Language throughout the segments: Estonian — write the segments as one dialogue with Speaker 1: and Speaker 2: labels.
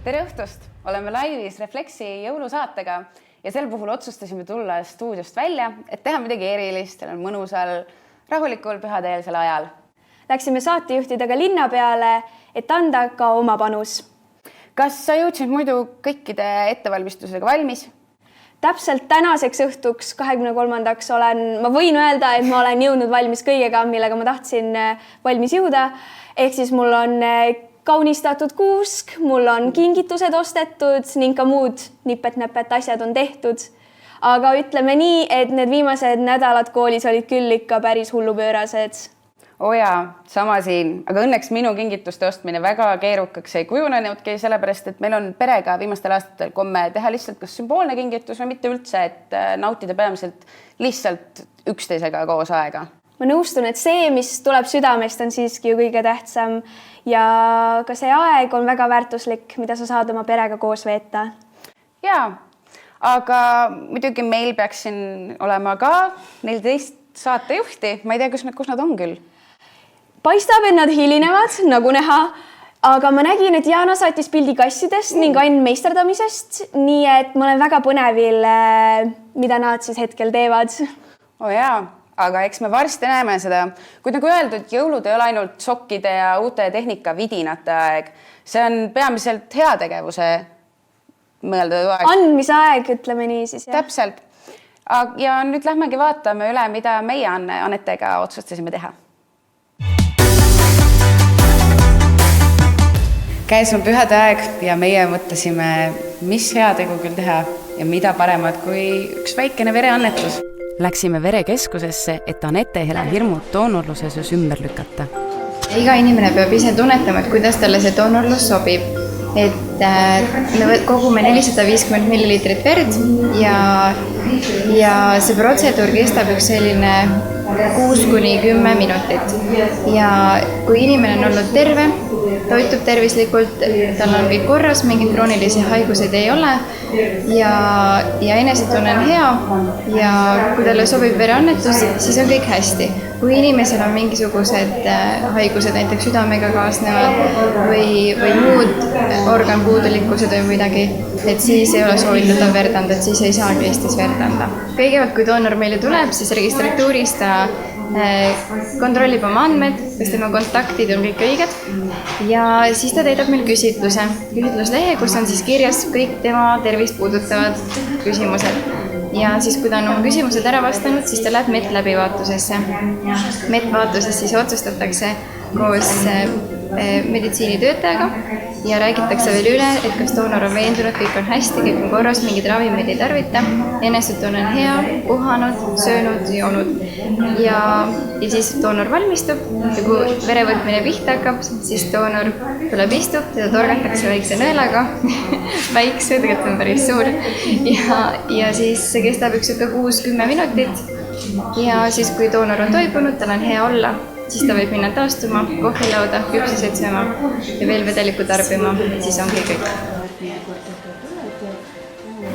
Speaker 1: Tere õhtust! Oleme laivis Reflexi jõulusaatega ja sel puhul otsustasime tulla stuudiost välja, et teha midagi erilist, sellel mõnusal, rahulikul pühadeelsel ajal.
Speaker 2: Läksime saatejuhtidega linna peale, et anda ka oma panus.
Speaker 1: Kas sa jõudsid muidu kõikide ettevalmistusega valmis?
Speaker 2: Täpselt tänaseks õhtuks 23. ma võin öelda, et ma olen jõudnud valmis kõigega, millega ma tahtsin valmis jõuda. Ehk siis mul on kaunistatud kuusk, mul on kingitused ostetud ning ka muud nipet-näpet asjad on tehtud. Aga ütleme nii, et need viimased nädalad koolis olid küll ikka päris hullupöörased.
Speaker 1: Jaa, sama siin. Aga õnneks minu kingituste ostmine väga keerukaks ei kujunenudki, sellepärast, et meil on perega viimastel aastatel komme teha lihtsalt kas sümboolne kingitus või mitte üldse, et nautida peamiselt lihtsalt üksteisega koos aega.
Speaker 2: Ma nõustun, et see, mis tuleb südamest, on siiski ju kõige tähtsam ja ka see aeg on väga väärtuslik, mida sa saad oma perega koos veeta.
Speaker 1: Jaa, aga muidugi meil peaks siin olema ka 14 saatejuhti. Ma ei tea, kus nad on küll.
Speaker 2: Paistab, et nad hilinevad, nagu näha, aga ma nägin, et Jana saatis pildi kassidest ning Ain meisterdamisest, nii et ma olen väga põnevil, mida nad siis hetkel teevad.
Speaker 1: Jaa, aga eks me varsti näeme seda. Kuid nagu öeldud, jõulud ei ole ainult sokkide ja uute tehnika vidinate aeg. See on peamiselt heategevuse mõeldud aeg.
Speaker 2: Andmise aeg, ütleme nii siis.
Speaker 1: Täpselt. Ja nüüd lähmegi vaatame üle, mida meie Anetega otsustasime teha. Käes on pühade aeg ja meie mõtlesime, mis heategu küll teha ja mida paremat kui üks väikene vereannetus. Läksime verekeskusesse, et Anette Hele hirmud doonorluses ümber lükata.
Speaker 3: Iga inimene peab ise tunnetama, et kuidas talle see doonorlus sobib. Et me kogume 450 millilitrit verd ja see protseduur kestab üks selline 6–10 minutit. Ja kui inimene on olnud terve, toitub tervislikult, tal on kõik korras, mingid kroonilisi haiguseid ei ole ja enesetunne on hea ja kui talle sobib vereannetus, siis on kõik hästi. Kui inimesel on mingisugused haigused, näiteks südamega kaasnevad või muud organpuudulikkused või midagi, et siis ei ole soovitatav verd anda, et siis ei saagi Eestis verd anda. Kõigepealt, kui doonor meile tuleb, siis registratuuris ta kontrollib oma andmed, kas tema kontaktid on kõik õiged ja siis ta täidab meil küsitluslehe, kus on siis kirjas kõik tema tervist puudutavad küsimused. Ja siis, kui ta on oma küsimused ära vastanud, siis ta läheb MET-läbivaatusesse. MET-vaatuses siis otsustatakse koos meditsiinitöötajaga ja räägitakse veel üle, et kas doonor on veendunud, kõik on hästi, kõik on korras, mingid ravimeid ei tarvita, enesetunne on hea, puhanud, söönud, joonud. Ja siis doonor valmistub ja kui verevõtmine pihta hakkab, siis doonor tuleb istub, teda torgatakse väikse nõelaga, väikse, tegelikult on päris suur ja siis see kestab 6–10 minutit ja siis, kui doonor on toibunud, tal on hea olla, siis ta võib minna taastuma, kohvilauda, küpsised sööma ja veel vedelikku tarbima, siis ongi kõik.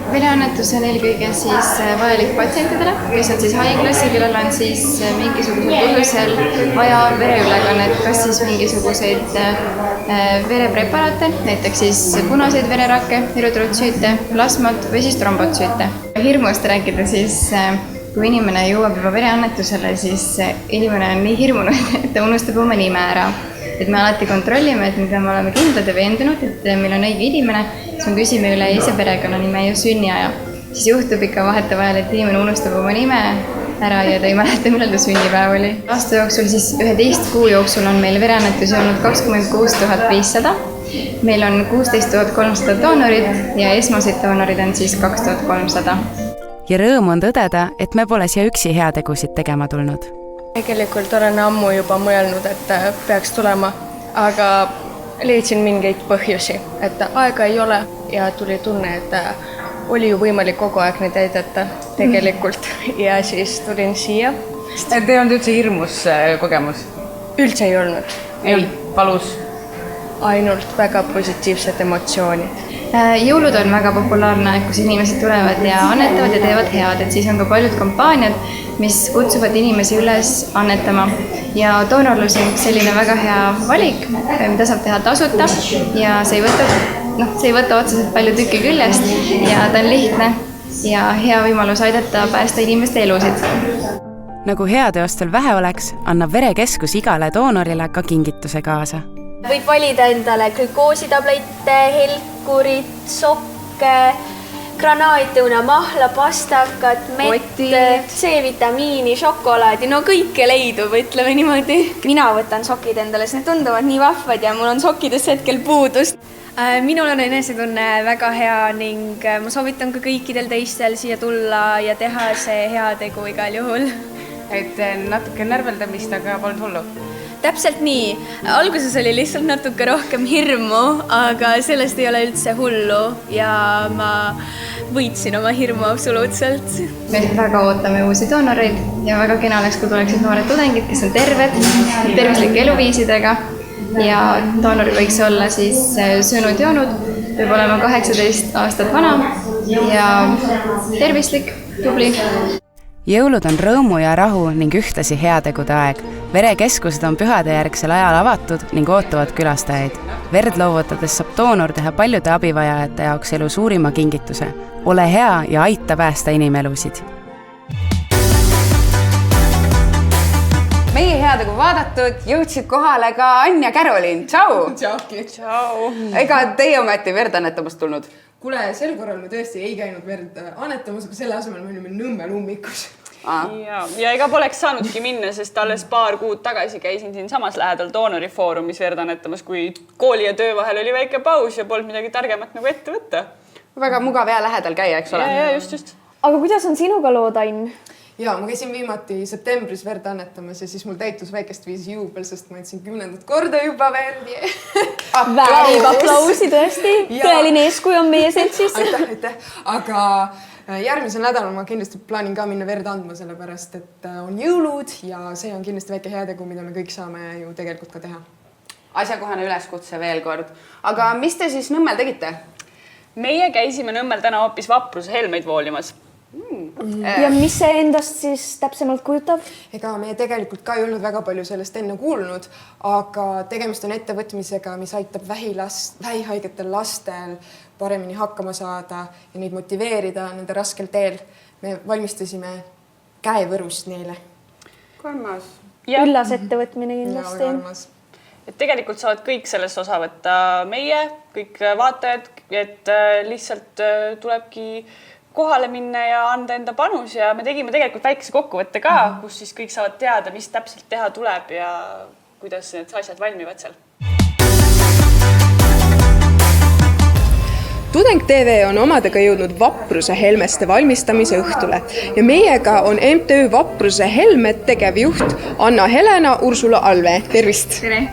Speaker 3: Vereannetus on eelkõige siis vajalik patsientidele, kes on siis haiglas ja kellel on siis mingisugusel põhjusel vaja vereülekannet, kas siis mingisuguseid verepreparaate, näiteks siis punaseid vererakke, eritrotsüüte, plasmat või siis trombotsüüte. Hirmust rääkida siis kui inimene jõuab juba vereannetusele, siis inimene on nii hirmunud, et ta unustab oma nime ära. Et me alati kontrollime, et me peame olema kindlad ja veendunud, et meil on õige inimene, siis me küsime üle ise perekonnanime ja sünniaja. Siis juhtub ikka vahetevahel, et inimene unustab oma nime ära ja ta ei mäleta, millal ta sünnipäev oli. Aasta jooksul siis 11 kuu jooksul on meil vereannetusi olnud 26 500. Meil on 16 300 doonorid ja esmaseid doonorid on siis 2300.
Speaker 1: Ja rõõm on tõdeda, et me pole siia üksi heategusid tegema tulnud.
Speaker 4: Tegelikult olen ammu juba mõelnud, et peaks tulema, aga leidsin mingeid põhjusi, et aega ei ole ja tuli tunne, et oli ju võimalik kogu aeg neid aidata tegelikult ja siis tulin siia.
Speaker 1: Te ei olnud üldse hirmus kogemus?
Speaker 4: Üldse ei olnud.
Speaker 1: Ei, palus?
Speaker 4: Ainult väga positiivsed emotsioonid.
Speaker 3: Jõulud on väga populaarne, kus inimesed tulevad ja annetavad ja teevad head, et siis on ka paljud kampaaniad, mis kutsuvad inimesi üles annetama. Ja doonorlus on selline väga hea valik, mida saab teha tasuta ja see ei võta see ei võta otseselt palju tükki küljest ja ta on lihtne ja hea võimalus aidata päästa inimeste elusid.
Speaker 1: Nagu heateostel vähe oleks, annab Verekeskus igale doonorile ka kingituse kaasa.
Speaker 2: Võib valida endale glükoositablette, helkurit, sokke, granaatõuna, mahla, pastakat, mett, C-vitamiini, šokolaadi, no kõike leidub, ütleme niimoodi. Mina võtan sokid endale, sest need tunduvad nii vahvad ja mul on sokkidest hetkel puudust. Minul on enesetunne väga hea ning ma soovitan ka kõikidel teistel siia tulla ja teha see heategu igal juhul.
Speaker 1: Et natuke närveldamist, aga polnud hullu?
Speaker 2: Täpselt nii. Alguses oli lihtsalt natuke rohkem hirmu, aga sellest ei ole üldse hullu ja ma võitsin oma hirmu absoluutselt.
Speaker 3: Me väga ootame uusi doonoreid ja väga kena oleks, kui tuleksid noored tudengid, kes on terved, tervislike eluviisidega ja doonor võiks olla siis söönud joonud, võib olema 18 aastat vana ja tervislik, tubli.
Speaker 1: Jõulud on rõõmu ja rahu ning ühtlasi heategude aeg. Verekeskused on pühadejärgsel ajal avatud ning ootavad külastajaid. Verd loovutades saab doonor teha paljude abivajajate jaoks elu suurima kingituse. Ole hea ja aita päästa inimelusid. Meie heategu vaadatud, jõudsid kohale ka Ann ja Carolin. Tšau!
Speaker 5: Tšau!
Speaker 1: Ega teie ometi verd annetamast tulnud?
Speaker 5: Kuule, sel korral me tõesti ei käinud verd annetamas, aga selle asemel me olime Nõmmel ummikus.
Speaker 6: Ja ega poleks saanudki minna, sest alles paar kuud tagasi käisin siin samas lähedal doonorifoorumis verd annetamas, kui kooli ja töö vahel oli väike paus ja polnud midagi targemat nagu ette võtta.
Speaker 1: Väga mugav ja lähedal käia, eks ole?
Speaker 6: Ja, just.
Speaker 2: Aga kuidas on sinuga lood, Ain?
Speaker 5: Ja, ma käisin viimati septembris verd annetamas ja siis mul täitus väikest viisi juubel, sest ma jätsin 10. korda juba verd.
Speaker 2: Väärib aplausi tõesti. Tõeline eeskuju on meie seltsis.
Speaker 5: Aitäh. Aga järgmisel nädalal ma kindlasti plaanin ka minna verd andma, sellepärast, et on jõulud ja see on kindlasti väike heategu, mida me kõik saame ju tegelikult ka teha.
Speaker 1: Asjakohane üleskutse veel kord. Aga mis te siis Nõmmel tegite?
Speaker 6: Meie käisime Nõmmel täna hoopis vapruse helmeid voolimas.
Speaker 2: Ja mis see endast siis täpsemalt kujutab?
Speaker 5: Ega me tegelikult ka ei olnud väga palju sellest enne kuulnud, aga tegemist on ettevõtmisega, mis aitab vähihaigetel lastel paremini hakkama saada ja neid motiveerida nende raskel teel. Me valmistasime käevõrust neile.
Speaker 1: Karmas.
Speaker 2: Üllas ettevõtmine kindlasti.
Speaker 6: Et tegelikult saavad kõik sellest osa võtta meie, kõik vaatajad, et lihtsalt tulebki kohale minna ja anda enda panus ja me tegime tegelikult väikese kokkuvõtte ka, kus siis kõik saavad teada, mis täpselt teha tuleb ja kuidas need asjad valmivad seal.
Speaker 5: Tudeng TV on omadega jõudnud Vapruse helmeste valmistamise õhtule ja meiega on MTÜ Vapruse helmed tegevjuht Anna-Helena Ursula Alve. Tervist!
Speaker 2: Tere!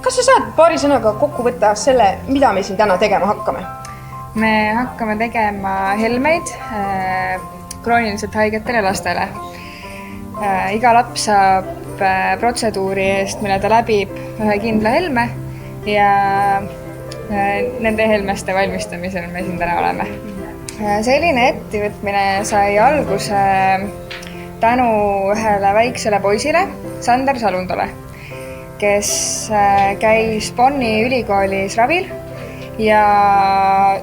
Speaker 5: Kas sa saad paari sõnaga kokku võtta selle, mida me siin täna tegema hakkame?
Speaker 7: Me hakkame tegema helmeid krooniliselt haigetele lastele. Iga laps saab protseduuri eest, mille ta läbib ühe kindla helme ja nende helmeste valmistamisel me siin täna oleme. Selline ettevõtmine sai alguse tänu ühele väiksele poisile, Sander Salundole, kes käis Bonni ülikoolis ravil ja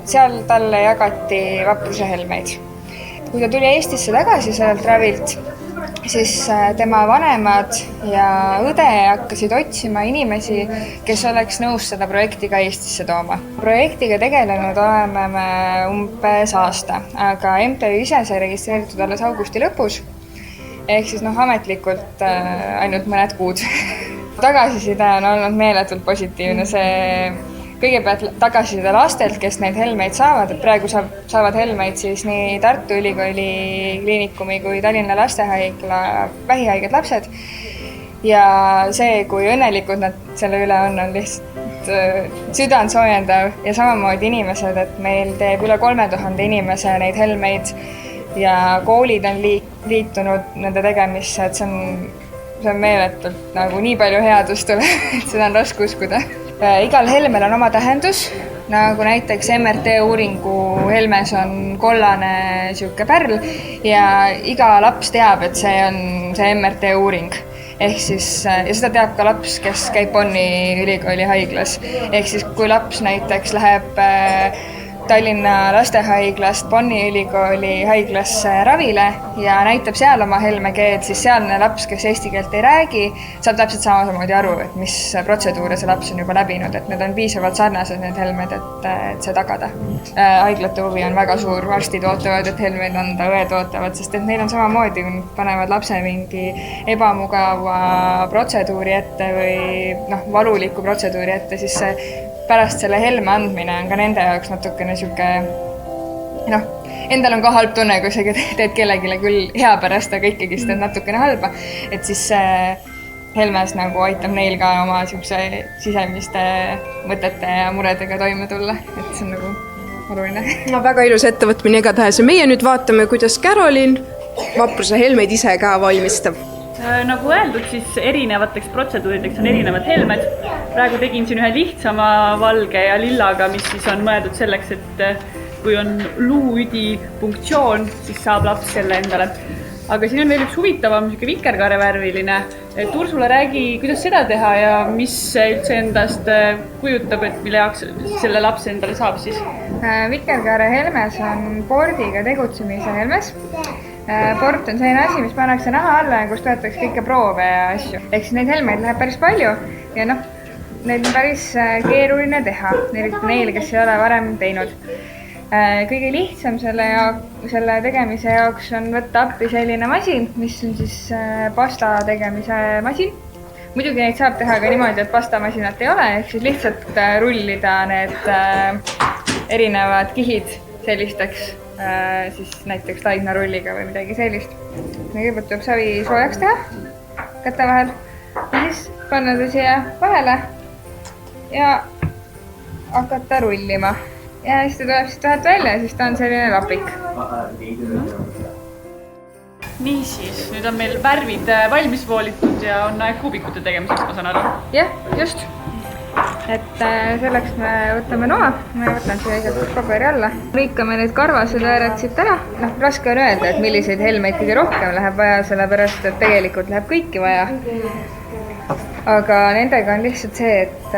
Speaker 7: seal talle jagati vapruse helmeid. Kui ta tuli Eestisse tagasi sellelt ravilt, siis tema vanemad ja õde hakkasid otsima inimesi, kes oleks nõus seda projekti ka Eestisse tooma. Projektiga tegelenud oleme me umbes aasta, aga MTÜ ise sai registreeritud alles augusti lõpus, ehk siis ametlikult ainult mõned kuud. Tagasiside on olnud meeletult positiivne, see kõigepealt tagasiside lastelt, kes neid helmeid saavad, et praegu saavad helmeid siis nii Tartu Ülikooli kliinikumi kui Tallinna Lastehaigla vähihaiged lapsed. Ja see, kui õnnelikud nad selle üle on lihtsalt südant soojendav ja samamoodi inimesed, et meil teeb üle 3000 inimese neid helmeid ja koolid on liitunud nende tegemisse, et see on meeletult nagu nii palju headust tuleb, et seda on raske uskuda. Igal helmel on oma tähendus, nagu näiteks MRT uuringu helmes on kollane siuke pärl ja iga laps teab, et see on see MRT uuring. ehk siis, ja seda teab ka laps, kes käib Bonni ülikooli haiglas. Ehk siis, kui laps näiteks läheb Tallinna lastehaiglast Bonni ülikooli haiglasse ravile ja näitab seal oma helmekeed, siis sealne laps, kes eesti keelt ei räägi, saab täpselt samamoodi aru, et mis protseduure see laps on juba läbinud, et need on piisavalt sarnased need helmed, et see tagada. Haiglate huvi on väga suur, arstid ootavad, et helmeid anda, õed ootavad, sest et neil on samamoodi, kui panevad lapse mingi ebamugava protseduuri ette või valuliku protseduuri ette, siis see pärast selle helme andmine on ka nende jaoks natukene sihuke, endal on ka halb tunne, kui sa teed kellelegi küll hea pärast, aga ikkagi sa teed natukene halba, et siis helmes nagu aitab neil ka oma siukse sisemiste mõtete ja muredega toime tulla, et see on nagu oluline.
Speaker 5: No väga ilus ettevõtmine igatahes ja meie nüüd vaatame, kuidas Carolin vapruse helmeid ise ka valmistab.
Speaker 6: Nagu öeldud, siis erinevateks protseduurideks on erinevad helmed. Praegu tegin siin ühe lihtsama valge ja lillaga, mis siis on mõeldud selleks, et kui on luuüdi punktsioon, siis saab laps selle endale. Aga siin on veel üks huvitavam, vikerkaarevärviline. Ursula, räägi, kuidas seda teha ja mis üldse endast kujutab, et mille jaoks selle lapse endale saab siis?
Speaker 7: Vikerkaare helmes on bordiga tegutsemise helmes. Port on selline asi, mis pannakse naha alla ja kus võetakse kõike proove ja asju. Ehk siis neid helmeid läheb päris palju ja neid on päris keeruline teha, eriti neile, kes ei ole varem teinud. Kõige lihtsam selle tegemise jaoks on võtta appi selline masin, mis on siis pasta tegemise masin. Muidugi neid saab teha ka niimoodi, et pastamasinat ei ole, ehk siis lihtsalt rullida need erinevad kihid sellisteks siis näiteks taignarulliga või midagi sellist. Kõigepealt tuleb savi soojaks teha käte vahel ja siis panna ta siia vahele ja hakata rullima. Ja siis ta tuleb vähelt välja ja siis ta on selline lapik.
Speaker 6: Niisiis, nüüd on meil värvid valmis voolitud ja on aeg kuubikute tegemiseks, ma saan aru.
Speaker 7: Jah, just. Et selleks me võtame noa, ma võtan siia igalt paberi alla. Lõikame need karvased äärad siit ära. Raske on öelda, et milliseid helmeid kõige rohkem läheb vaja, sellepärast et tegelikult läheb kõiki vaja. Aga nendega on lihtsalt see, et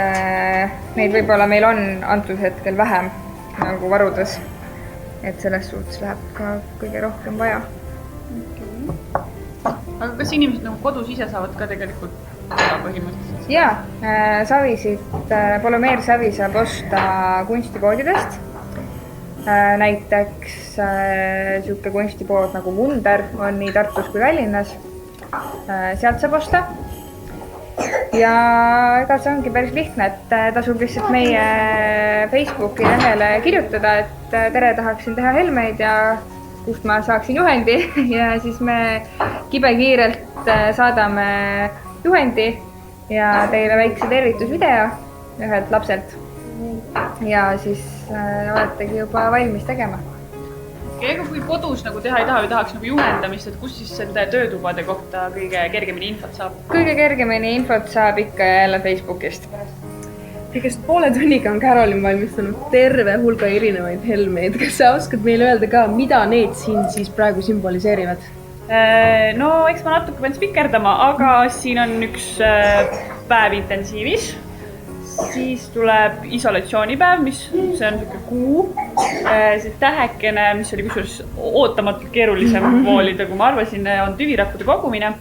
Speaker 7: neid võib-olla meil on antud hetkel vähem nagu varudes. Et selles suhtes läheb ka kõige rohkem vaja.
Speaker 6: Aga kas inimesed nagu kodus ise saavad ka tegelikult teha põhimõtteliselt?
Speaker 7: Jaa, savisid, polümeersavi saab osta kunstipoodidest. Näiteks siuke kunstipood nagu Wunder on nii Tartus kui Tallinnas. Sealt saab osta. Ja ega see ongi päris lihtne, et tasub lihtsalt meie Facebooki lehele kirjutada, et tere, tahaksin teha helmeid ja kust ma saaksin juhendi ja siis me kibekiirelt saadame juhendi ja teile väikse tervitusvideo ühelt lapselt ja siis oletegi juba valmis tegema.
Speaker 6: Ega kui kodus nagu teha ei taha või tahaks nagu juhendamist, et kus siis selle töötubade kohta kõige kergemini infot saab?
Speaker 7: Kõige kergemini infot saab ikka jälle Facebookist.
Speaker 8: Kõigest poole tunniga on Carolin valmistanud terve hulga erinevaid helmeid. Kas sa oskad meile öelda ka, mida need siin siis praegu sümboliseerivad?
Speaker 6: No eks ma natuke pean spikerdama, aga siin on üks päev intensiivis. Siis tuleb isolatsioonipäev, see on kuu. See tähekene, mis oli kusjuures ootamatult keerulisem voolida, kui ma arvasin, on tüvirakkude kogumine.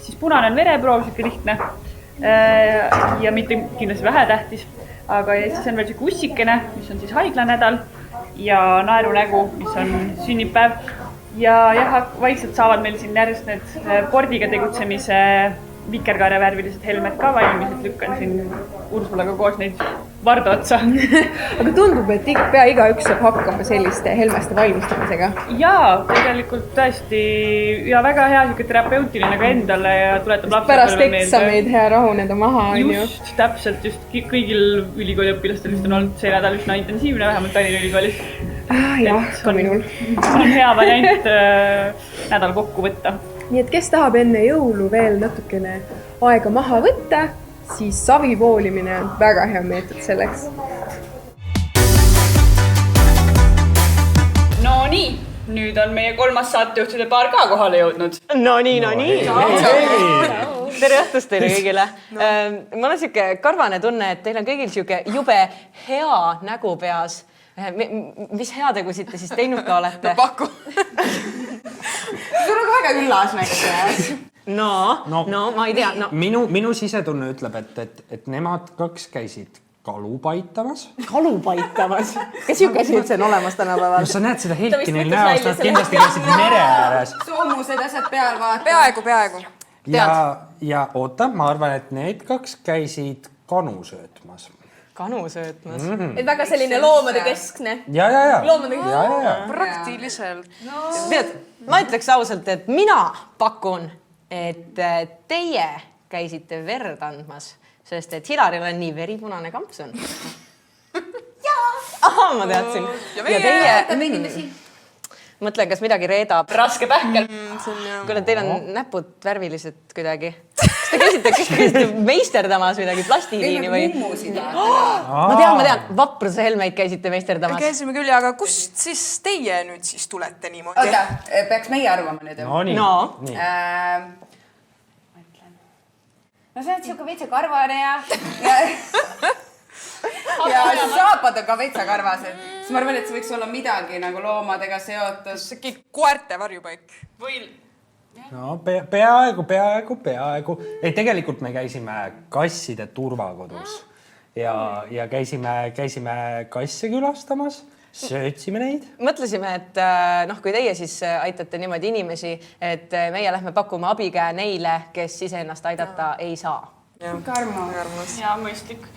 Speaker 6: Siis punane on vereproov, siuke lihtne ja mitte kindlasti vähetähtis. Aga siis on veel siuke ussikene, mis on siis haiglanädal ja naerunägu, mis on sünnipäev. Ja vaikselt saavad meil siin järjest need bordiga tegutsemise vikerkaarevärvilised helmed ka valmis, et lükkan siin Ursulaga koos neid varda otsa.
Speaker 8: Aga tundub, et pea igaüks saab hakkama selliste helmeste valmistamisega.
Speaker 6: Jaa, tegelikult tõesti ja väga hea terapeutiline ka endale ja tuletab lapse
Speaker 8: pärast eksameid hea rahuneda maha.
Speaker 6: Just, täpselt, just kõigil ülikooliõpilastel on olnud see nädal üsna intensiivne, vähemalt Tallinna ülikoolis.
Speaker 8: Jah, ka minul.
Speaker 6: On hea variant nädal kokku võtta.
Speaker 8: Nii et kes tahab enne jõulu veel natukene aega maha võtta, siis savi voolimine on väga hea meetod selleks.
Speaker 6: No nii, nüüd on meie kolmas saatejuhtide paar ka kohale jõudnud.
Speaker 5: No nii.
Speaker 9: tere õhtust teile kõigile. Mul on siuke karvane tunne, et teil on kõigil siuke jube hea nägu peas. Mis heategusid te siis teinud ka olete?
Speaker 5: No paku.
Speaker 1: Sul on väga üllas nägu peas.
Speaker 9: No, ma ei tea. No.
Speaker 10: Minu sisetunne ütleb, et nemad kaks käisid kalu paitamas.
Speaker 9: Kalu paitamas? Kas siuke asi üldse on olemas tänapäeval?
Speaker 10: No sa näed seda helki neil näost, nad kindlasti käisid mere ääres.
Speaker 1: Soomused asjad peal vaata.
Speaker 5: Peaaegu.
Speaker 10: Ja oota, ma arvan, et need kaks käisid kanu söötmas.
Speaker 9: Kanu söötmas.
Speaker 2: Et väga selline loomade keskne.
Speaker 10: Ja.
Speaker 5: Praktiliselt.
Speaker 9: Tead, ma ütleks ausalt, et mina pakun, et teie käisite verd andmas, sest et Hilaril on nii veripunane kampsun. Aha, ma teadsin. Ja teie... Mõtlen, kas midagi reedab.
Speaker 6: Raske pähkel.
Speaker 9: Kuule, teil on näpud värvilised kuidagi. Kas te käisite meisterdamas midagi plastiliini või? Ma tean. Vapruse helmeid käisite meisterdamas.
Speaker 5: Käisime küll, aga kust siis teie nüüd siis tulete niimoodi?
Speaker 1: Oota, peaks meie arvama nüüd.
Speaker 10: Nii.
Speaker 1: No see on siuke veitsa karvane ja saapad on ka veitsa karvased. Siis ma arvan, et see võiks olla midagi nagu loomadega seotud.
Speaker 5: See koerte varjupaik.
Speaker 6: Või...
Speaker 10: No peaaegu. Ei, tegelikult me käisime kasside turvakodus ja käisime kasse külastamas, söötsime neid.
Speaker 9: Mõtlesime, et kui teie siis aitate niimoodi inimesi, et meie lähme pakkuma abikäe neile, kes iseennast aidata ei saa.
Speaker 1: Karmus.
Speaker 6: Ja mõistlik.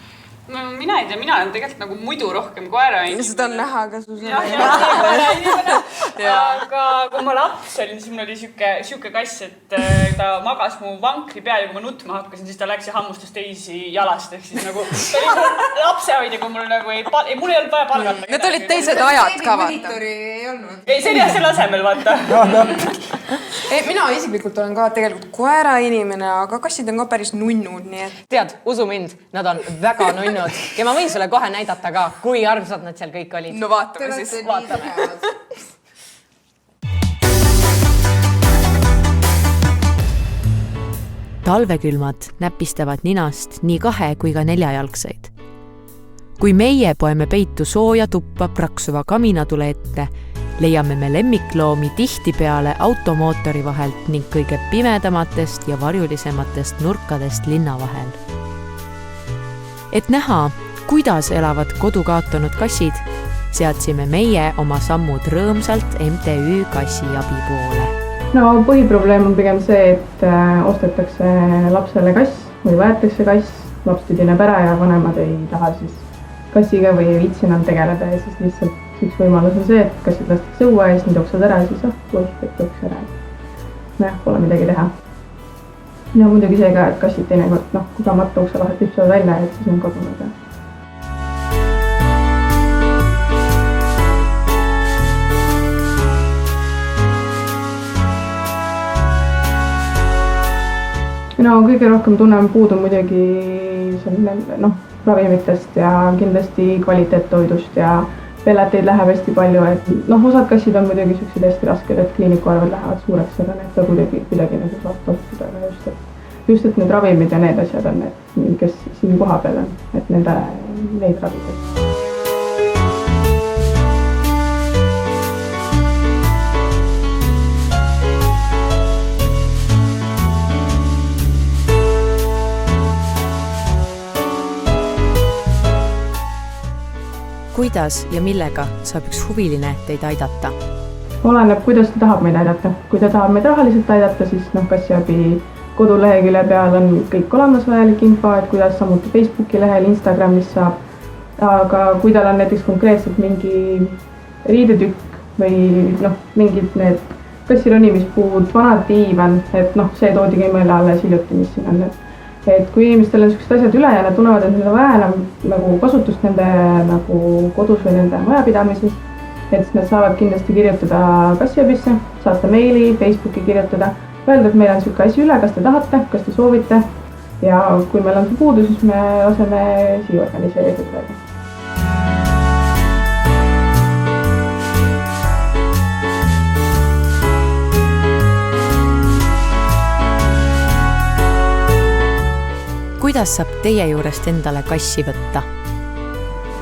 Speaker 6: No, mina ei tea, mina olen tegelikult nagu muidu rohkem koera inimene.
Speaker 5: Seda on näha ka su
Speaker 6: Aga kui ma laps olin, siis mul oli siuke kass, et ta magas mu vankri peal ja kui ma nutma hakkasin, siis ta läks ja hammustas teisi jalast. Ehk siis nagu ta oli lapsehoidja, kui mul nagu mul ei olnud vaja palgata.
Speaker 5: Need olid teised ajad ka vaata.
Speaker 1: Monitori ei olnud.
Speaker 6: Ei, see oli selle asemel vaata.
Speaker 5: Mina isiklikult olen ka tegelikult koera inimene, aga kassid on ka päris nunnud, nii et...
Speaker 9: Tead, usu mind, nad on väga nunnud ja ma võin sulle kohe näidata ka, kui armsad nad seal kõik olid.
Speaker 5: No vaatame siis.
Speaker 11: Talvekülmad näpistavad ninast nii 2- kui ka 4-jalgseid. Kui meie poeme peitu sooja tuppa praksuva kaminatule ette, leiame me lemmikloomi tihtipeale automootori vahelt ning kõige pimedamatest ja varjulisematest nurkadest linna vahel. Et näha, kuidas elavad kodu kaotanud kassid, seadsime meie oma sammud rõõmsalt MTÜ Kassiabi poole.
Speaker 12: No põhiprobleem on pigem see, et ostetakse lapsele kass või võetakse kass, laps tüdineb ära ja vanemad ei taha siis kassiga või ei viitsi enam tegeleda ja siis lihtsalt üks võimalus on see, et kassid lastakse õua ja siis need jooksevad ära ja siis lõpuks ära. Nojah, pole midagi teha. Ja muidugi see ka, et kassid teinekord, kui tamata ukse vahelt lüpsavad välja, et siis on kadunud. No kõige rohkem tunnen puudu muidugi ravimitest ja kindlasti kvaliteettoidust ja pelleteid läheb hästi palju, et osad kassid on muidugi siuksed hästi rasked, et kliiniku arved lähevad suureks, aga need ta kuidagi nagu saab tohtuda, aga just et need ravimid ja need asjad on need, kes siin koha peal on, et neid ravida.
Speaker 11: Kuidas ja millega saab üks huviline teid aidata?
Speaker 12: Oleneb, kuidas ta tahab meid aidata. Kui ta tahab meid rahaliselt aidata, siis Kassiabi kodulehekülje peal on kõik olemas vajalik info, et kuidas samuti Facebooki lehel, Instagramis saab. Aga kui tal on näiteks konkreetselt mingi riidetükk või mingid need kassironimispuud, vanad diivan, et see toodi ka meile alles hiljuti, mis siin on. Et kui inimestel on sellised asjad üle ja nad tunnevad, et neil on vaja enam kasutust nende kodus või nende majapidamises, et siis nad saavad kindlasti kirjutada Kassiabisse, saata meili, Facebooki kirjutada, öelda, et meil on selline asi üle, kas te tahate, kas te soovite ja kui meil on see puudu, siis me laseme siia organiseerida.
Speaker 11: kuidas saab teie juurest endale kassi võtta?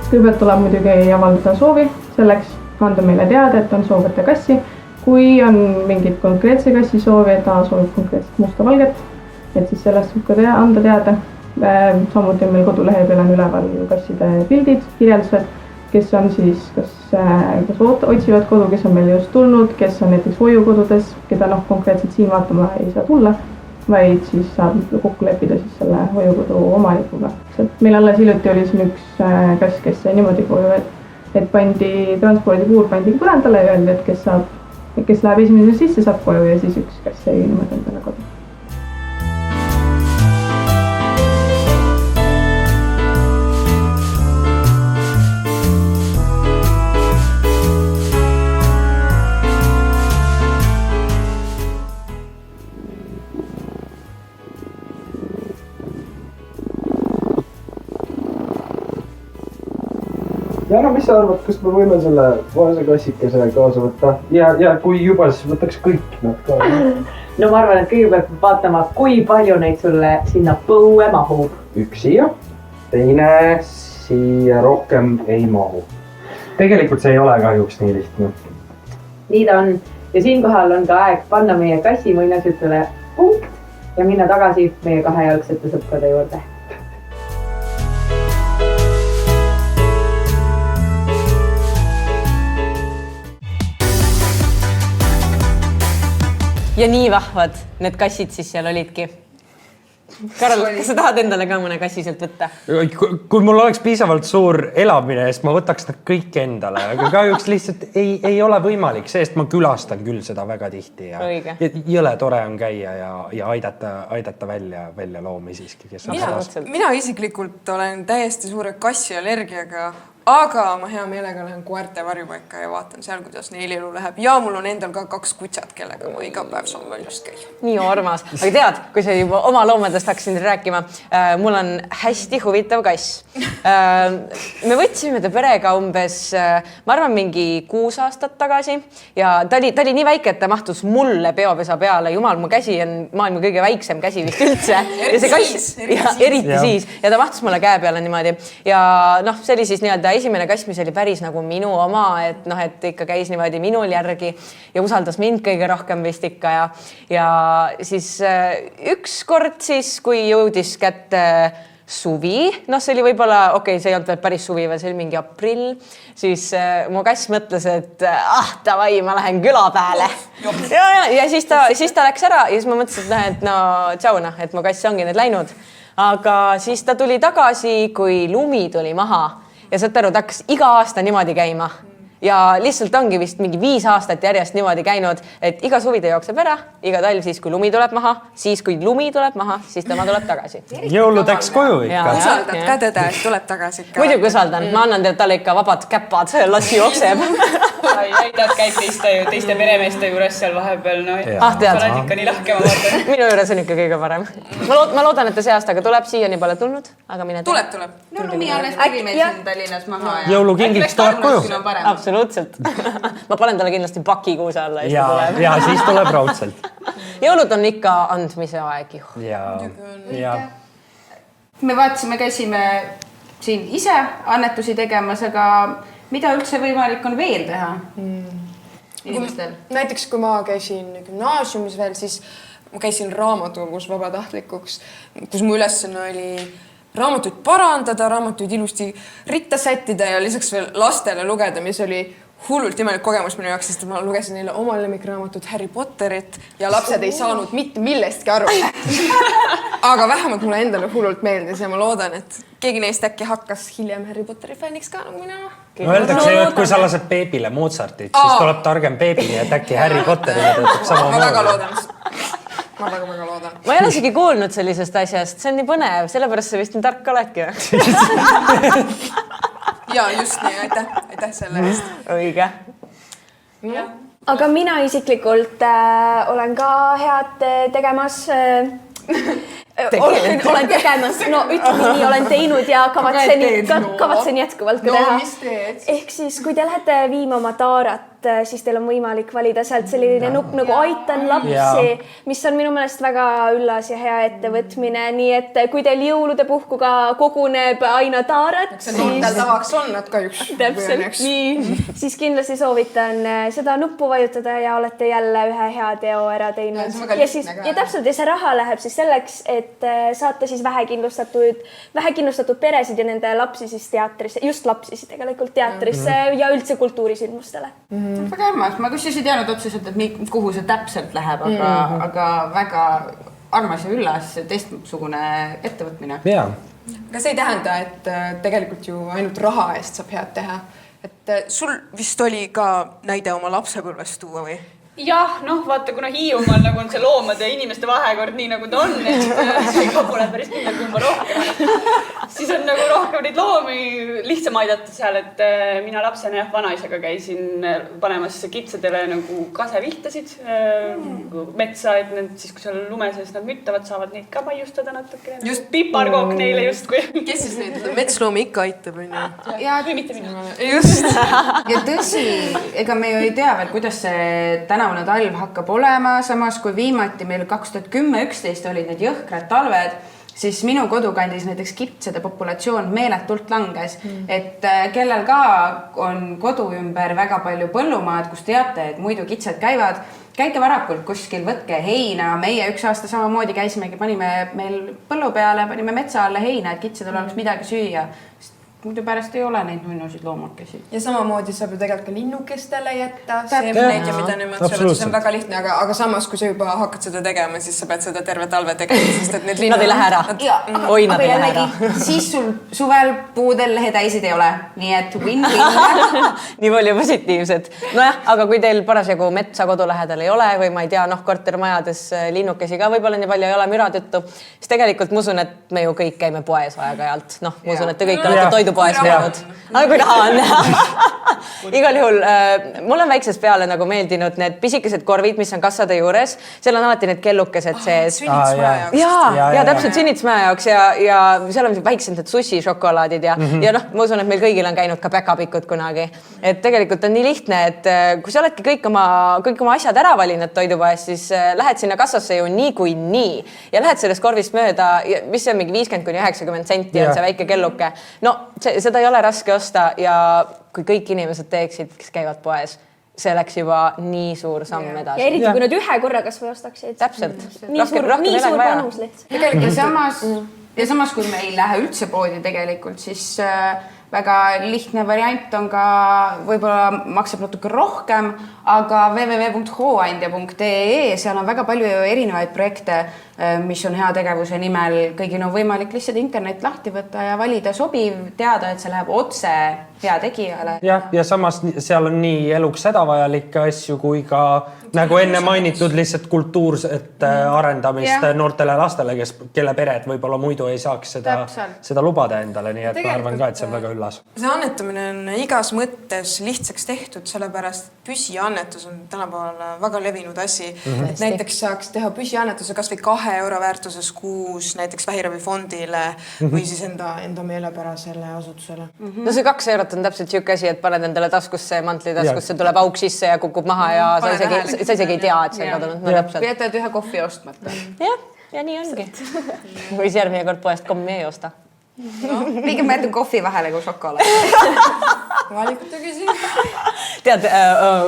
Speaker 12: Kõigepealt tuleb muidugi avaldada soovi, selleks anda meile teada, et on soov võtta kassi. Kui on mingid konkreetse kassi soovi, et ta soovib konkreetselt musta-valget, et siis sellest võib ka anda teada. Samuti on meil kodulehe peal on üleval kasside pildid, kirjeldused, kes on siis kas otsivad kodu, kes on meil just tulnud, kes on näiteks hoiukodudes, keda konkreetselt siin vaatama ei saa tulla, vaid siis saab kokku leppida siis selle hoiukodu omanikuga. Meil alles hiljuti oli siin üks kass, kes sai niimoodi koju, et transpordipuur pandi põrandale ja öeldi, et kes läheb esimesena sisse, saab koju ja siis üks kass sai niimoodi endale kodu.
Speaker 10: Ja no mis sa arvad, kas me võime selle vaese kassikese kaasa võtta? Ja kui juba, siis võtaks kõik nad ka.
Speaker 9: No ma arvan, et kõigepealt vaatama, kui palju neid sulle sinna põue mahub.
Speaker 10: Üks siia, teine siia rohkem ei mahu. Tegelikult see ei ole kahjuks nii lihtne.
Speaker 9: Nii ta on. Ja siinkohal on ka aeg panna meie kassi muinasjutule punkt ja minna tagasi meie kahejalgsete sõprade juurde. Ja nii vahvad need kassid siis seal olidki. Karol, kas sa tahad endale ka mõne kassi sealt võtta?
Speaker 10: Kui mul oleks piisavalt suur elamine, siis ma võtaks nad kõik endale, aga kahjuks lihtsalt ei ole võimalik, sest ma külastan küll seda väga tihti ja jõle tore on käia ja aidata välja loomi siiski, kes on sõdas.
Speaker 5: Mina isiklikult olen täiesti suure kassi allergiaga, aga ma hea meelega lähen koerte varjupaika ja vaatan seal, kuidas neil elu läheb. Ja mul on endal ka 2 kutsat, kellega ma iga päev saan väljas käia.
Speaker 9: Nii armas. Aga tead, kui sa juba oma loomadest hakkasin rääkima, mul on hästi huvitav kass. Me võtsime ta perega umbes, ma arvan, mingi 6 aastat tagasi ja ta oli nii väike, et ta mahtus mulle peopesa peale. Jumal, mu käsi on maailma kõige väiksem käsi vist üldse. Eriti siis. Ja ta mahtus mulle käe peale niimoodi. Ja see oli siis nii-öelda esimene kass, mis oli päris nagu minu oma, et ikka käis niimoodi minul järgi ja usaldas mind kõige rohkem vist ikka. Ja siis üks kord siis, kui jõudis kätte suvi, see oli võib-olla, see ei olnud veel päris suvi, see oli mingi aprill, siis mu kass mõtles, et davai, ma lähen küla peale. Ja siis ta läks ära ja siis ma mõtlesin, et tšau, et mu kass ongi nüüd läinud. Aga siis ta tuli tagasi, kui lumi tuli maha. Ja saad aru, ta hakkas iga aasta niimoodi käima. Ja lihtsalt ongi vist mingi 5 aastat järjest niimoodi käinud, et iga suvi ta jookseb ära, iga talv siis, kui lumi tuleb maha, siis kui lumi tuleb maha, siis tema tuleb tagasi.
Speaker 10: Jõuludeks koju ikka.
Speaker 5: Usaldad ka tõde, et tuleb tagasi ikka.
Speaker 9: Muidugi usaldan, ma annan talle ikka vabad käppad, lassi jookseb.
Speaker 6: Tead, käib teiste peremeeste juures seal vahepeal.
Speaker 9: Tead.
Speaker 6: Sa oled ikka nii lahke, ma vaatan.
Speaker 9: Minu juures on ikka kõige parem. Ma loodan, et ta see aastaga tuleb, siiani pole tulnud, aga mine
Speaker 5: tuleb.
Speaker 1: No lumi alles tuli meil siin Tallinnas maha.
Speaker 10: Jõulukingiks tuleb koju.
Speaker 9: Absoluutselt. Ma panen talle kindlasti paki kuuse alla.
Speaker 10: Ja siis tuleb raudselt.
Speaker 9: Jõulud on ikka andmise aeg.
Speaker 10: Ja.
Speaker 1: Me vaatasime, käisime siin ise annetusi tegemas, aga mida üldse võimalik on veel teha inimestel?
Speaker 5: Näiteks kui ma käisin gümnaasiumis veel, siis ma käisin raamatukogus vabatahtlikuks, kus mu ülesanne oli raamatuid parandada, raamatuid ilusti ritta sättida ja lisaks veel lastele lugeda, mis oli hullult imelik kogemus minu jaoks, sest ma lugesin neile oma lemmikraamatut Harry Potterit ja lapsed ei saanud mitte millestki aru. Aga vähemalt mulle endale hullult meeldis ja ma loodan, et keegi neist äkki hakkas hiljem Harry Potteri fänniks ka nagu mina.
Speaker 10: Öeldakse ju, et kui sa lased beebile Mozartit, siis tuleb targem beebini, et äkki Harry Potterile töötab sama
Speaker 5: ma väga loodan. Ma väga loodan.
Speaker 9: Ma ei ole isegi kuulnud sellisest asjast, see on nii põnev, sellepärast sa vist nii tark oledki.
Speaker 5: Ja just nii, aitäh selle eest.
Speaker 9: Õige.
Speaker 2: Aga mina isiklikult olen ka head tegemas. Olen tegemas, ütleme nii, olen teinud ja kavatsen jätkuvalt ka teha. Ehk siis, kui te lähete viima oma taarat siis teil on võimalik valida sealt selline nupp nagu aitan lapsi, mis on minu meelest väga üllas ja hea ettevõtmine, nii et kui teil jõulude puhkuga koguneb aina taaret,
Speaker 5: see noortel tavaks on, nad ka üks.
Speaker 2: Täpselt, nii. Siis kindlasti soovitan seda nuppu vajutada ja olete jälle ühe hea teo ära teinud. Ja täpselt, ja see raha läheb siis selleks, et saata siis vähekindlustatud peresid ja nende lapsi siis teatrisse, just lapsi siis tegelikult teatrisse ja üldse kultuurisündmustele.
Speaker 1: Väga armas, ma kusjuures ei teadnud otseselt, et kuhu see täpselt läheb, aga väga armas ja üllas teistsugune ettevõtmine.
Speaker 5: Aga see ei tähenda, et tegelikult ju ainult raha eest saab head teha. Et sul vist oli ka näide oma lapsepõlvest tuua või?
Speaker 6: Jah, vaata, kuna Hiiumaal nagu on see loomade ja inimeste vahekord nii nagu ta on, et ega pole päris kindel kumba rohkem. Siis on nagu rohkem neid loomi lihtsam aidata seal, et mina lapsena vanaisaga käisin panemas kitsadele nagu kasevihtasid metsa, et need siis, kui seal lume sees nad müttavad, saavad neid ka maiustada natukene. Just piparkook neile justkui.
Speaker 5: Kes siis neid metsloomi ikka aitab, on ju?
Speaker 6: Või mitte mina.
Speaker 5: Just.
Speaker 1: Ja tõsi, ega me ju ei tea veel, kuidas see tänavune talv hakkab olema, samas kui viimati meil 2010-11 olid need jõhkrad talved, siis minu kodukandis näiteks kitsede populatsioon meeletult langes, et kellel ka on kodu ümber väga palju põllumaad, kus teate, et muidu kitsed käivad, käike varakult kuskil, võtke heina, meie üks aasta samamoodi käisimegi, panime meil põllu peale, panime metsa alla heina, et kitsedel oleks midagi süüa. Muidu pärast ei ole neid nunnusid loomakesi.
Speaker 5: Ja samamoodi saab ju tegelikult ka linnukestele jätta, seemneid ja mida nemad söövad, see on väga lihtne, aga samas, kui sa juba hakkad seda tegema, siis sa pead seda terve talve tegema, sest et need
Speaker 9: Nad ei lähe ära. Oi, nad ei lähe ära.
Speaker 1: Siis sul suvel puudel lehetäisid ei ole, nii et win-win.
Speaker 9: Nii palju positiivset. Nojah, aga kui teil parasjagu metsa kodu lähedal ei ole või ma ei tea, kortermajades linnukesi ka võib-olla nii palju ei ole müra tõttu, siis tegelikult ma usun, et me ju kõik käime poes aeg-ajalt. Ma usun, et te kõik olete toidupoes käinud. Aga kui raha on. Igal juhul, mul on väiksest peale nagu meeldinud need pisikesed korvid, mis on kassade juures. Seal on alati need kellukesed sees. Ja täpselt sünnitsmaja jaoks ja seal on väiksed need sushi šokolaadid ja ma usun, et meil kõigil on käinud ka päkapikud kunagi. Et tegelikult on nii lihtne, et kui sa oledki kõik oma asjad ära valinud toidupoes, siis lähed sinna kassasse ju nii kui nii ja lähed sellest korvist mööda, mis see on mingi 50–90 senti on see väike kelluke. No, seda ei ole raske osta ja kui kõik inimesed teeksid, kes käivad poes, see läks juba nii suur samm edasi.
Speaker 2: Ja eriti, kui nad ühe korra kas või ostaksid.
Speaker 9: Täpselt.
Speaker 2: Nii suur panus lihtsalt.
Speaker 1: Ja samas, kui me ei lähe üldse poodi tegelikult, siis väga lihtne variant on ka, võib-olla maksab natuke rohkem, aga www.hooandja.ee, seal on väga palju erinevaid projekte, mis on hea tegevuse nimel. Kõigil on võimalik lihtsalt internet lahti võtta ja valida sobiv, teada, et see läheb otse hea tegijale.
Speaker 10: Ja samas seal on nii eluks hädavajalikke asju kui ka nagu enne mainitud lihtsalt kultuurset arendamist noortele lastele, kelle pered võib-olla muidu ei saaks seda lubada endale, nii et ma arvan ka, et see on väga üllas.
Speaker 5: See annetamine on igas mõttes lihtsaks tehtud, sellepärast püsiannetus on tänapäeval väga levinud asi. Et näiteks saaks teha püsiannetuse kas või 2 euro väärtuses kuus näiteks vähiravifondile või siis enda meelepärasele asutusele.
Speaker 9: No see 2 eurot on täpselt siuke asi, et paned endale taskusse, mantli taskusse, tuleb auk sisse ja kukub maha ja sa isegi ei tea, et see on kadunud.
Speaker 1: Või jätad ühe kohvi ostmata.
Speaker 9: Ja nii ongi. Või järgmine kord poest kommi ei osta.
Speaker 1: Pigem ma jätan kohvi vahele kui šokolaad.
Speaker 5: Valikute küsin.
Speaker 9: Tead,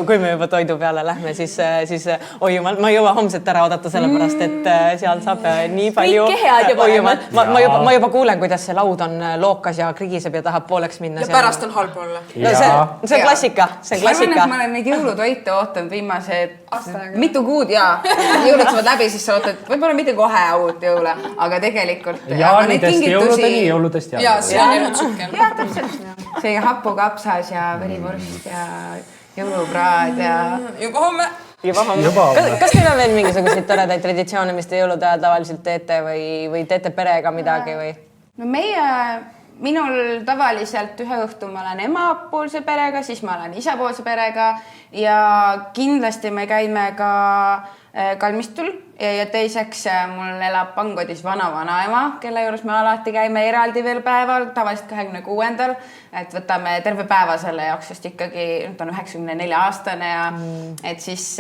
Speaker 9: kui me juba toidu peale lähme, siis ma ei jõua homset ära oodata sellepärast, et seal saab nii palju.
Speaker 2: Kõike head juba.
Speaker 9: Ma juba kuulen, kuidas see laud on lookas ja krigiseb ja tahab pooleks minna.
Speaker 5: Ja pärast on halb olla.
Speaker 9: No see on klassika.
Speaker 1: Ma arvan, et ma olen neid jõulutoite ootanud viimased mitu kuud ja jõulud saavad läbi, siis sa ootad võib-olla mitte kohe uut jõule, aga tegelikult.
Speaker 10: Jaanidest jõuludeni, jõuludest jaanideni.
Speaker 5: Ja see on elutsükkel.
Speaker 1: Ja, täpselt. See hapukapsas ja verivorst ja jõulupraad ja...
Speaker 5: Juba homme.
Speaker 9: Kas teil on veel mingisuguseid toredaid traditsioone, mis te jõulude ajal tavaliselt teete või teete perega midagi või?
Speaker 1: No meie minul tavaliselt ühe õhtu ma olen emapoolse perega, siis ma olen isapoolse perega ja kindlasti me käime ka kalmistul ja teiseks mul elab Pangodis vana-vanaema, kelle juures me alati käime eraldi veel päeval, tavaliselt 26. Et võtame terve päeva selle jaoks, sest ikkagi ta on 94-aastane ja et siis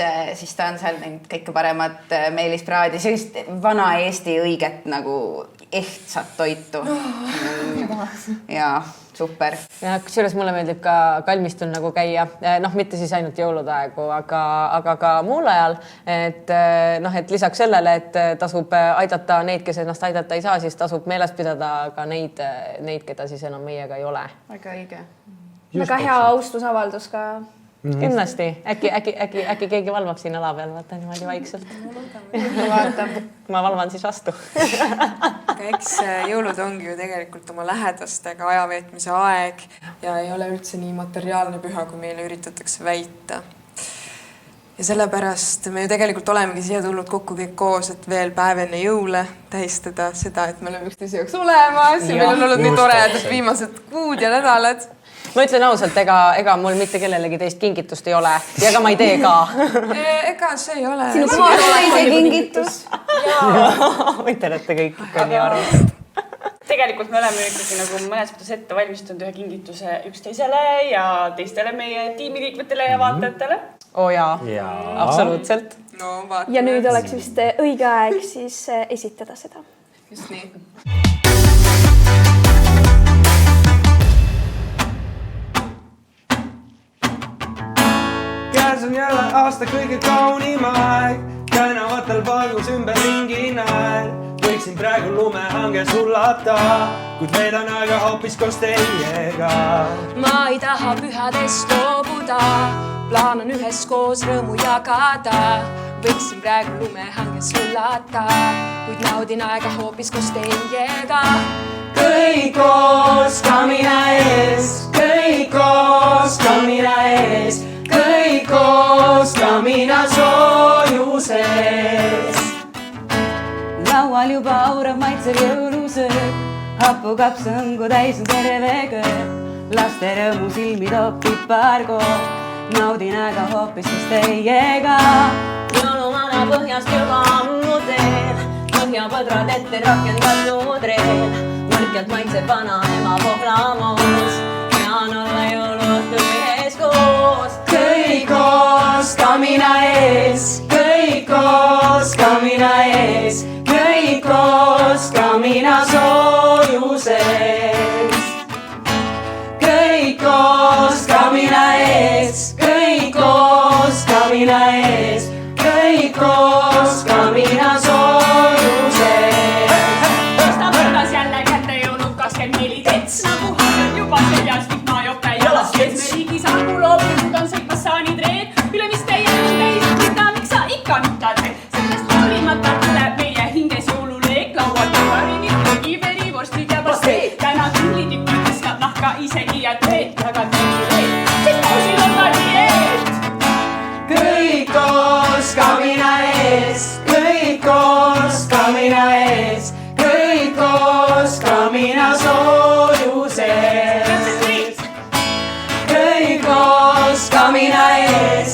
Speaker 1: ta on seal neid kõike paremat meelispraadi, sellist vana Eesti õiget nagu ehtsat toitu. Ja super.
Speaker 9: Ja kusjuures mulle meeldib ka kalmistul nagu käia, mitte siis ainult jõulude aegu, aga ka muul ajal, et lisaks sellele, et tasub aidata neid, kes ennast aidata ei saa, siis tasub meeles pidada ka neid, keda siis enam meiega ei ole.
Speaker 1: Väga õige.
Speaker 2: Väga hea austusavaldus ka.
Speaker 9: Kindlasti. Äkki keegi valvab siin ala peal, vaata niimoodi vaikselt. Ma valvan siis vastu.
Speaker 13: Eks jõulud ongi ju tegelikult oma lähedastega ajaveetmise aeg ja ei ole üldse nii materiaalne püha, kui meile üritatakse väita. Ja sellepärast me ju tegelikult olemegi siia tulnud kokku kõik koos, et veel päev enne jõule tähistada seda, et me oleme üksteise jaoks olemas ja meil on olnud nii toredad viimased kuud ja nädalad.
Speaker 9: Ma ütlen ausalt, ega mul mitte kellelegi teist kingitust ei ole ja ega ma ei tee ka.
Speaker 13: Ega see ei ole.
Speaker 2: Sinu kohaseise kingitus.
Speaker 9: Võite olete kõik ikka nii arvud.
Speaker 6: Tegelikult me oleme ikkagi nagu mõnes mõttes ette valmistanud ühe kingituse üksteisele ja teistele meie tiimiliikmetele ja vaatajatele.
Speaker 9: Jaa, absoluutselt.
Speaker 2: Ja nüüd oleks vist õige aeg siis esitada seda.
Speaker 13: Just nii.
Speaker 14: Käes on jälle aasta kõige kaunim aeg, tänavatel pagus ümber ringi näen. Võiksin praegu lumehange sullata, kuid veedan aega hoopis koos teiega.
Speaker 15: Ma ei taha pühadest loobuda, plaan on üheskoos rõõmu jagada. Võiksin praegu lumehange sullata, kuid naudin aega hoopis koos teiega. Kõik koos kamina ees, kõik koos kamina ees. Kõik koos kamina soojuses.
Speaker 16: Laual juba aurab maitsel jõulusööb, hapukapsõngu täis on terve kööb. Laste rõõmu silmi toob piparkoop, naudin aega hoopis koos teiega.
Speaker 15: Jõuluvana põhjast juba ammu teel, põhjapõdrad ette rakendatud reel. Mõrkjalt maitseb vana ema pohlamus, jaan olla jõuluõhtu üheskoos. Kõik koos kamina ees, kõik koos kamina ees, kõik koos kamina soojuses. Kõik koos kamina ees, kõik koos kamina ees, kõik koos kamina soojuses.
Speaker 6: Tõsta võrdas jälle kätte jõulud 24 tets, nagu hakkad juba seljas vihma jope jalas. Me riigi sammu loobinud on sõitmas saanitreed, üle mis teie teis, mida miks sa ikka mida teed. Sellest hoolimata tuleb meie hinges jõululeek, lauad kõvarimid, kõgiveri, vorstid ja pasteed. Täna küllitükki tõstab nahka isegi ja teed, aga teeni leed, sest pausil on valieed.
Speaker 15: Kõik koos kamina ees, kõik koos kamina ees, kõik koos kamina soojuses. Kõik koos kamina ees,